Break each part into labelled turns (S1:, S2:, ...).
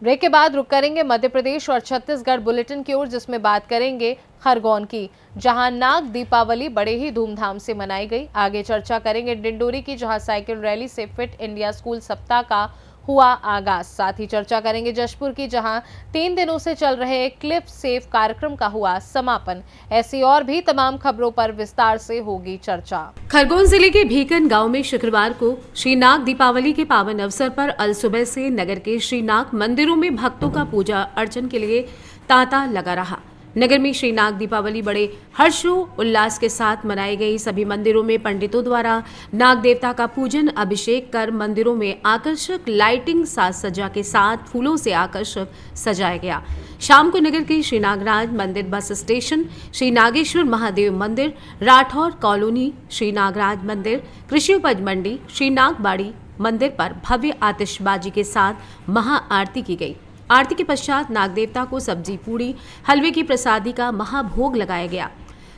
S1: Break के बाद रुक करेंगे मध्य प्रदेश और छत्तीसगढ़ बुलेटिन की ओर, जिसमें बात करेंगे खरगोन की, जहां नाग दीपावली बड़े ही धूमधाम से मनाई गई। आगे चर्चा करेंगे डिंडोरी की, जहां साइकिल रैली से फिट इंडिया स्कूल सप्ताह का हुआ आगाज। साथ ही चर्चा करेंगे जशपुर की, जहां 3 दिनों से चल रहे क्लिप सेव कार्यक्रम का हुआ समापन। ऐसी और भी तमाम खबरों पर विस्तार से होगी चर्चा।
S2: खरगोन जिले के भीकन गांव में शुक्रवार को श्री नाग दीपावली के पावन अवसर पर अल सुबह से नगर के श्री नाग मंदिरों में भक्तों का पूजा अर्चन के लिए तांता लगा रहा। नगर में श्री नाग दीपावली बड़े हर्षो उल्लास के साथ मनाई गई। सभी मंदिरों में पंडितों द्वारा नाग देवता का पूजन अभिषेक कर मंदिरों में आकर्षक लाइटिंग साज सज्जा के साथ फूलों से आकर्षक सजाया गया। शाम को नगर के श्री नागराज मंदिर बस स्टेशन, श्री नागेश्वर महादेव मंदिर, राठौर कॉलोनी, श्री नागराज मंदिर, कृषि उपज मंडी, श्री नागबाड़ी मंदिर पर भव्य आतिशबाजी के साथ महाआरती की गई। आरती के पश्चात नाग देवता को सब्जी पूड़ी हलवे की प्रसादी का महाभोग लगाया गया।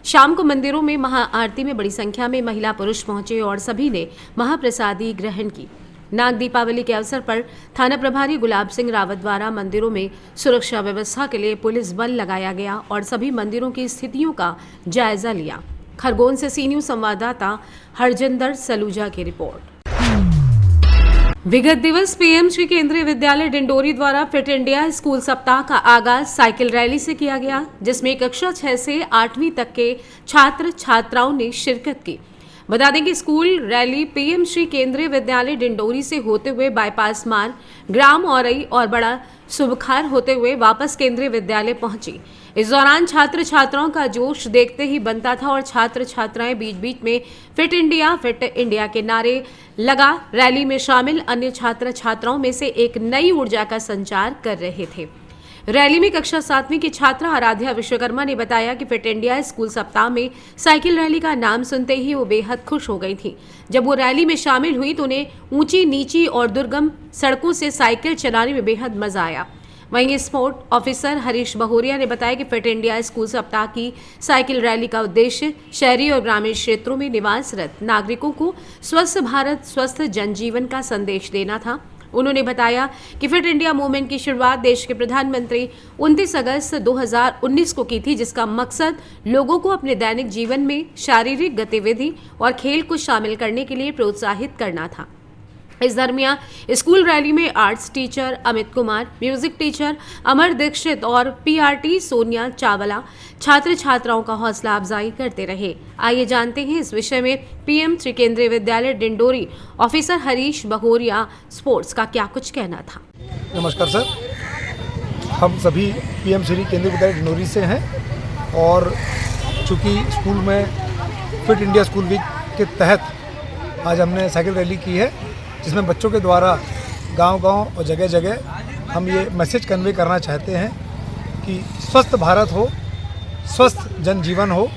S2: शाम को मंदिरों में महाआरती में बड़ी संख्या में महिला पुरुष पहुंचे और सभी ने महाप्रसादी ग्रहण की। नाग दीपावली के अवसर पर थाना प्रभारी गुलाब सिंह रावत द्वारा मंदिरों में सुरक्षा व्यवस्था के लिए पुलिस बल लगाया गया और सभी मंदिरों की स्थितियों का जायजा लिया। खरगोन से सी न्यूज संवाददाता हरजिंदर सलूजा की रिपोर्ट। विगत दिवस पीएम श्री केंद्रीय विद्यालय डिंडोरी द्वारा फिट इंडिया स्कूल सप्ताह का आगाज साइकिल रैली से किया गया, जिसमें कक्षा 6 से 8वीं तक के छात्र छात्राओं ने शिरकत की। बता दें कि स्कूल रैली पीएम श्री केंद्रीय विद्यालय डिंडोरी से होते हुए बाईपास मार्ग, ग्राम औरई और बड़ा सुबखार होते हुए वापस केंद्रीय विद्यालय पहुंची। इस दौरान छात्र छात्राओं का जोश देखते ही बनता था और छात्र छात्राएं बीच बीच में फिट इंडिया के नारे लगा रैली में शामिल अन्य छात्र छात्राओं में से एक नई ऊर्जा का संचार कर रहे थे। रैली में कक्षा 7वीं की छात्रा आराध्या विश्वकर्मा ने बताया कि फिट इंडिया स्कूल सप्ताह में साइकिल रैली का नाम सुनते ही वो बेहद खुश हो गई थी। जब वो रैली में शामिल हुई तो उन्हें ऊंची नीची और दुर्गम सड़कों से साइकिल चलाने में बेहद मजा आया। वहीं स्पोर्ट ऑफिसर हरीश बहोरिया ने बताया कि फिट इंडिया स्कूल सप्ताह की साइकिल रैली का उद्देश्य शहरी और ग्रामीण क्षेत्रों में निवासरत नागरिकों को स्वस्थ भारत स्वस्थ जनजीवन का संदेश देना था। उन्होंने बताया कि फिट इंडिया मूवमेंट की शुरुआत देश के प्रधानमंत्री 29 अगस्त 2019 को की थी, जिसका मकसद लोगों को अपने दैनिक जीवन में शारीरिक गतिविधि और खेल को शामिल करने के लिए प्रोत्साहित करना था। इस दरमियान स्कूल रैली में arts teacher Amit Kumar, music teacher Amar Dikshit और पीआरटी सोनिया चावला छात्र छात्राओं का हौसला अफजाई करते रहे। आइए जानते हैं इस विषय में पीएम श्री केंद्रीय विद्यालय डिंडोरी ऑफिसर हरीश बहोरिया स्पोर्ट्स का क्या कुछ कहना था।
S3: नमस्कार सर, हम सभी पीएम श्री केंद्रीय विद्यालय डिंडोरी से हैं और चूँकि स्कूल में फिट इंडिया स्कूल वीक के तहत आज हमने साइकिल रैली की है, जिसमें बच्चों के द्वारा गांव-गांव और जगह-जगह हम ये मैसेज कन्वे करना चाहते हैं कि स्वस्थ भारत हो, स्वस्थ जनजीवन हो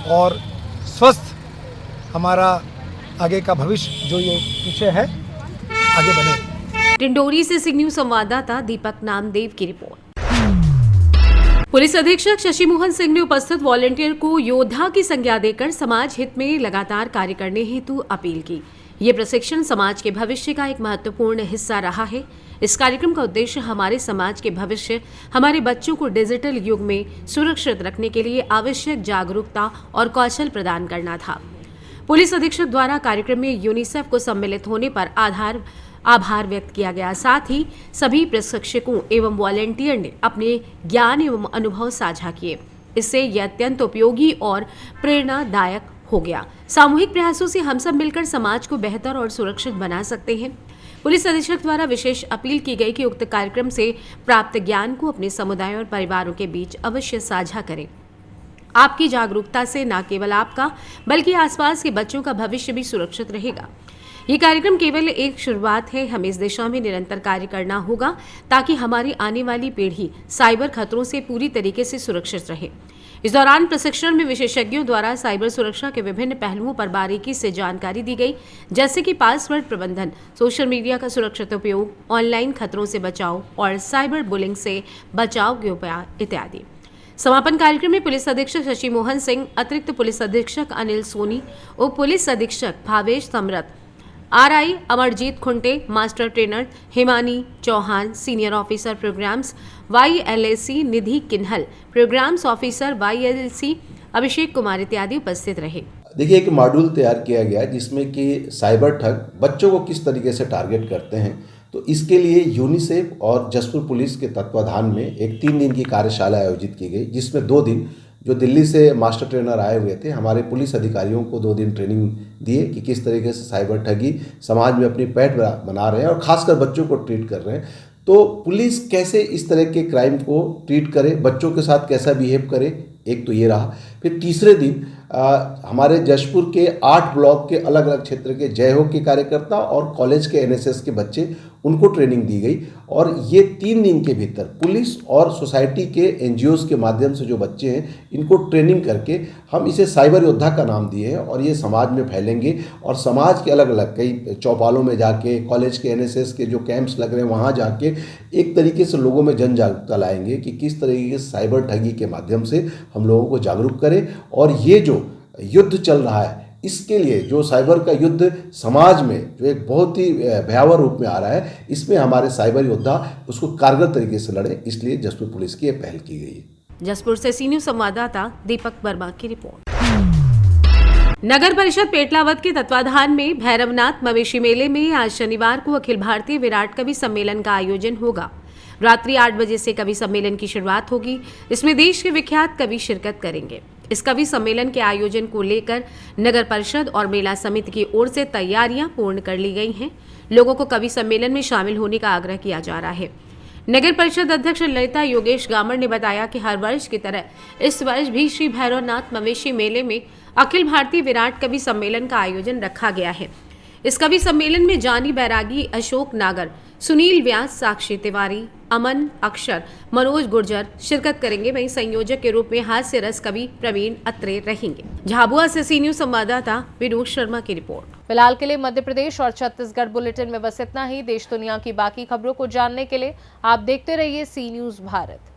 S3: और स्वस्थ हमारा आगे का भविष्य जो ये पीछे है आगे बने।
S2: डिंडोरी से सी न्यूज संवाददाता दीपक नामदेव की रिपोर्ट। पुलिस अधीक्षक शशि मोहन सिंह ने उपस्थित वॉलंटियर को योद्धा की संज्ञा देकर समाज हित में लगातार कार्य करने हेतु अपील की। ये प्रशिक्षण समाज के भविष्य का एक महत्वपूर्ण हिस्सा रहा है। इस कार्यक्रम का उद्देश्य हमारे समाज के भविष्य, हमारे बच्चों को डिजिटल युग में सुरक्षित रखने के लिए आवश्यक जागरूकता और कौशल प्रदान करना था। पुलिस अधीक्षक द्वारा कार्यक्रम में यूनिसेफ को सम्मिलित होने पर आभार व्यक्त किया गया। साथ ही सभी प्रशिक्षकों एवं वॉलंटियर ने अपने ज्ञान एवं अनुभव साझा किए। इससे यह अत्यंत उपयोगी और प्रेरणादायक हो गया। सामूहिक प्रयासों से हम सब मिलकर समाज को बेहतर और सुरक्षित बना सकते हैं। पुलिस अधीक्षक द्वारा विशेष अपील की गई कि उक्त कार्यक्रम से प्राप्त ज्ञान को अपने समुदाय और परिवारों के बीच अवश्य साझा करें। आपकी जागरूकता से न केवल आपका बल्कि आसपास के बच्चों का भविष्य भी सुरक्षित रहेगा। ये कार्यक्रम केवल एक शुरुआत है, हमें इस दिशा में निरंतर कार्य करना होगा ताकि हमारी आने वाली पीढ़ी साइबर खतरों से पूरी तरीके से सुरक्षित रहे। इस दौरान प्रशिक्षण में विशेषज्ञों द्वारा साइबर सुरक्षा के विभिन्न पहलुओं पर बारीकी से जानकारी दी गई, जैसे कि पासवर्ड प्रबंधन, सोशल मीडिया का सुरक्षित उपयोग, ऑनलाइन खतरों से बचाव और साइबर बुलिंग से बचाव के उपाय इत्यादि। समापन कार्यक्रम में पुलिस अधीक्षक शशि मोहन सिंह, अतिरिक्त पुलिस अधीक्षक अनिल सोनी, उप पुलिस अधीक्षक Bhavesh Samrath, RI Amarjeet Khunte, master trainer Himani Chauhan, senior officer programmes YLAC Nidhi Kinhal, programmes officer YLC Abhishek Kumar इत्यादि उपस्थित रहे।
S4: देखिए, एक मॉड्यूल तैयार किया गया है जिसमें कि साइबर ठग बच्चों को किस तरीके से टारगेट करते हैं। तो इसके लिए यूनिसेफ और जसपुर पुलिस के तत्वाधान में एक 3 दिन की कार्यशाला आयोजित की गई, जिसमें 2 दिन जो दिल्ली से मास्टर ट्रेनर आए हुए थे, हमारे पुलिस अधिकारियों को 2 दिन ट्रेनिंग दिए कि किस तरीके से साइबर ठगी समाज में अपनी पैठ बना रहे हैं और खासकर बच्चों को ट्रीट कर रहे हैं। तो पुलिस कैसे इस तरह के क्राइम को ट्रीट करे, बच्चों के साथ कैसा बिहेव करे, एक तो ये रहा। फिर तीसरे दिन हमारे जशपुर के 8 ब्लॉक के अलग अलग क्षेत्र के जय हो के कार्यकर्ता और कॉलेज के NSS के बच्चे, उनको ट्रेनिंग दी गई। और ये 3 दिन के भीतर पुलिस और सोसाइटी के NGOs के माध्यम से जो बच्चे हैं, इनको ट्रेनिंग करके हम इसे साइबर योद्धा का नाम दिए हैं और ये समाज में फैलेंगे और समाज के अलग अलग कई चौपालों में जाके, कॉलेज के NSS के जो कैंप्स लग रहे हैं वहाँ जाके एक तरीके से लोगों में जन जागरूकता लाएंगे कि किस तरीके के साइबर ठगी के माध्यम से हम लोगों को जागरूक करें। और ये जो युद्ध चल रहा है, इसके लिए जो साइबर का युद्ध समाज में जो एक बहुत ही भयावह रूप में आ रहा है, इसमें हमारे साइबर योद्धा उसको कारगर तरीके से लड़े, इसलिए जसपुर पुलिस की ये पहल की गई है।
S2: जसपुर से सी न्यूज संवाददाता दीपक वर्मा की रिपोर्ट। नगर परिषद पेटलावद के तत्वाधान में भैरवनाथ मवेशी मेले में आज शनिवार को अखिल भारतीय विराट कवि सम्मेलन का आयोजन होगा। रात्रि 8 बजे से कवि सम्मेलन की शुरुआत होगी। इसमें देश के विख्यात कवि शिरकत करेंगे। इस कवि सम्मेलन के आयोजन को लेकर नगर परिषद और मेला समिति की ओर से तैयारियां पूर्ण कर ली गई हैं। लोगों को कवि सम्मेलन में शामिल होने का आग्रह किया जा रहा है। नगर परिषद अध्यक्ष ललिता योगेश गामर ने बताया कि हर वर्ष की तरह इस वर्ष भी श्री भैरवनाथ मवेशी मेले में अखिल भारतीय विराट कवि सम्मेलन का आयोजन रखा गया है। इस कवि सम्मेलन में जानी बैरागी, अशोक नागर, सुनील व्यास, साक्षी तिवारी, अमन अक्षर, मनोज गुर्जर शिरकत करेंगे। वहीं संयोजक के रूप में हास्य रस कवि प्रवीण अत्रे रहेंगे। झाबुआ से सी न्यूज संवाददाता विनोद शर्मा की रिपोर्ट।
S1: फिलहाल के लिए मध्य प्रदेश और छत्तीसगढ़ बुलेटिन में बस इतना ही। देश दुनिया की बाकी खबरों को जानने के लिए आप देखते रहिए सी न्यूज भारत।